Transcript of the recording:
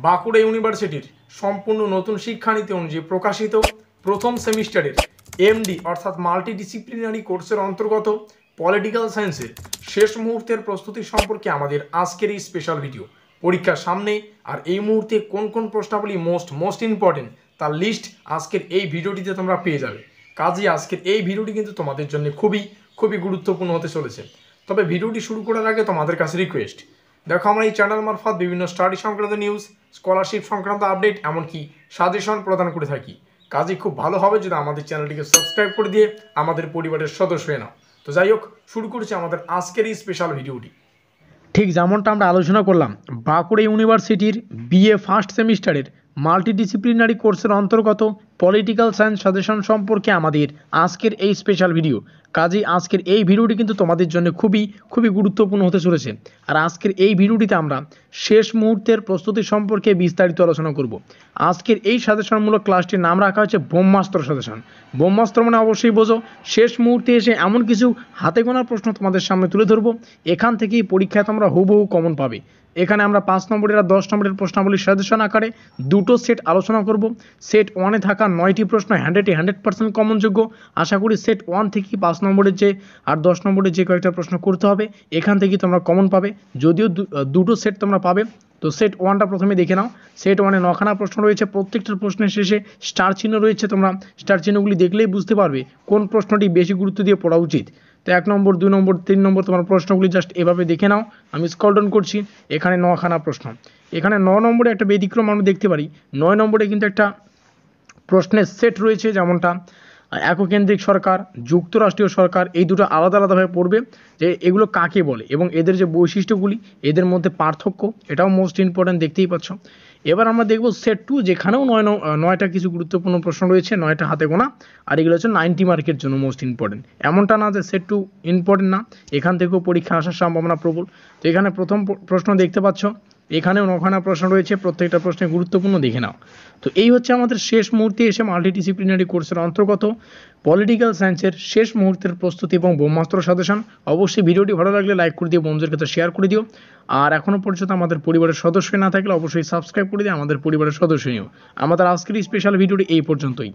বাঁকুড়া ইউনিভার্সিটির সম্পূর্ণ নতুন শিক্ষানীতি অনুযায়ী প্রকাশিত প্রথম সেমিস্টারের এমডি অর্থাৎ মাল্টিডিসিপ্লিনারি কোর্সের অন্তর্গত পলিটিক্যাল সায়েন্সের শেষ মুহূর্তের প্রস্তুতি সম্পর্কে আমাদের আজকের এই স্পেশাল ভিডিও। পরীক্ষার সামনে আর এই মুহূর্তে কোন কোন প্রশ্নাবলী মোস্ট ইম্পর্টেন্ট তার লিস্ট আজকের এই ভিডিওটিতে তোমরা পেয়ে যাবে। কাজেই আজকের এই ভিডিওটি কিন্তু তোমাদের জন্য খুবই গুরুত্বপূর্ণ হতে চলেছে। তবে ভিডিওটি শুরু করার আগে তোমাদের কাছে রিকোয়েস্ট, দেখো আমরা এই চ্যানেল মারফত বিভিন্ন স্টাডি সংক্রান্ত নিউজ, স্কলারশিপ সংক্রান্ত আপডেট, এমনকি সাজেশন প্রদান করে থাকি। কাজেই খুব ভালো হবে যদি আমাদের চ্যানেলটিকে সাবস্ক্রাইব করে দিয়ে আমাদের পরিবারের সদস্য হয়ে নাও। তো যাই হোক, শুরু করছি আমাদের আজকের এই স্পেশাল ভিডিওটি। ঠিক যেমনটা আমরা আলোচনা করলাম, বাঁকুড়া ইউনিভার্সিটির বিএ ফার্স্ট সেমিস্টারের মাল্টিডিসিপ্লিনারি কোর্সের অন্তর্গত পলিটিক্যাল সায়েন্স সাজেশন সম্পর্কে আমাদের আজকের এই স্পেশাল ভিডিও। কাজেই আজকের এই ভিডিওটি কিন্তু তোমাদের জন্য খুবই গুরুত্বপূর্ণ হতে চলেছে। আর আজকের এই ভিডিওটিতে আমরা শেষ মুহূর্তের প্রস্তুতি সম্পর্কে বিস্তারিত আলোচনা করব। আজকের এই সাজেশনমূলক ক্লাসটির নাম রাখা হচ্ছে ব্রহ্মাস্ত্র সাজেশন। ব্রহ্মাস্ত্র মানে অবশ্যই বোঝো, শেষ মুহূর্তে এসে এমন কিছু হাতে গোনার প্রশ্ন তোমাদের সামনে তুলে ধরবো, এখান থেকেই পরীক্ষায় তোমরা হুবহু কমন পাবে। এখানে আমরা 5 নম্বরের আর 10 নম্বরের প্রশ্নাবলীর সাজেশন আকারে দুটো সেট আলোচনা করব। সেট 1-এ থাকা 9টি প্রশ্ন 100% কমনযোগ্য। আশা করি সেট 1 থেকে 5 নম্বরের যে আর 10 নম্বরের যে কয়েকটা প্রশ্ন করতে হবে এখান থেকে তোমরা কমন পাবে। যদিও দুটো সেট তোমরা পাবে, তো সেট 1টা প্রথমে দেখে নাও। সেট 1-এ 9খানা প্রশ্ন রয়েছে, প্রত্যেকটার প্রশ্নের শেষে স্টার চিহ্ন রয়েছে। তোমরা স্টার চিহ্নগুলি দেখলেই বুঝতে পারবে কোন প্রশ্নটি বেশি গুরুত্ব দিয়ে পড়া উচিত। তো 1 নম্বর, 2 নম্বর, 3 নম্বর তোমার প্রশ্নগুলি জাস্ট এভাবে দেখে নাও। আমি স্ক্রল ডাউন করছি, এখানে 9খানা প্রশ্ন। এখানে 9 নম্বরে একটা ব্যতিক্রম আমরা দেখতে পারি। 9 নম্বরে কিন্তু একটা প্রশ্নের সেট রয়েছে, যেমনটা এককেন্দ্রিক সরকার, যুক্তরাষ্ট্রীয় সরকার, এই দুটো আলাদাভাবে পড়বে যে এগুলো কাকে বলে এবং এদের যে বৈশিষ্ট্যগুলি, এদের মধ্যে পার্থক্য, এটাও মোস্ট ইম্পর্ট্যান্ট, দেখতেই পাচ্ছ। এবার আমরা দেখব সেট 2, যেখানেও 9টা কিছু গুরুত্বপূর্ণ প্রশ্ন রয়েছে, 9টা হাতে গোনা, আর এগুলো হচ্ছে 90 মার্কের জন্য মোস্ট ইম্পর্টেন্ট। এমনটা না যে সেট 2 ইম্পর্টেন্ট না, এখান থেকেও পরীক্ষা আসার সম্ভাবনা প্রবল। তো এখানে প্রথম প্রশ্ন দেখতে পাচ্ছ, এখানেও 9খানা প্রশ্ন রয়েছে, প্রত্যেকটা প্রশ্নে গুরুত্বপূর্ণ, দেখে নাও। তো এই হচ্ছে আমাদের শেষ মুহূর্তে এসে মাল্টিডিসিপ্লিনারি কোর্সের অন্তর্গত পলিটিক্যাল সায়েন্সের শেষ মুহূর্তের প্রস্তুতি এবং ব্রহ্মাস্ত্র সাজেশন। অবশ্যই ভিডিওটি ভালো লাগলে লাইক করে দিও, বন্ধুদের কাছে শেয়ার করে দিও। আর এখনও পর্যন্ত আমাদের পরিবারের সদস্য না থাকলে অবশ্যই সাবস্ক্রাইব করে দিয়ে আমাদের পরিবারের সদস্য নিও। আমাদের আজকের স্পেশাল ভিডিওটি এই পর্যন্তই।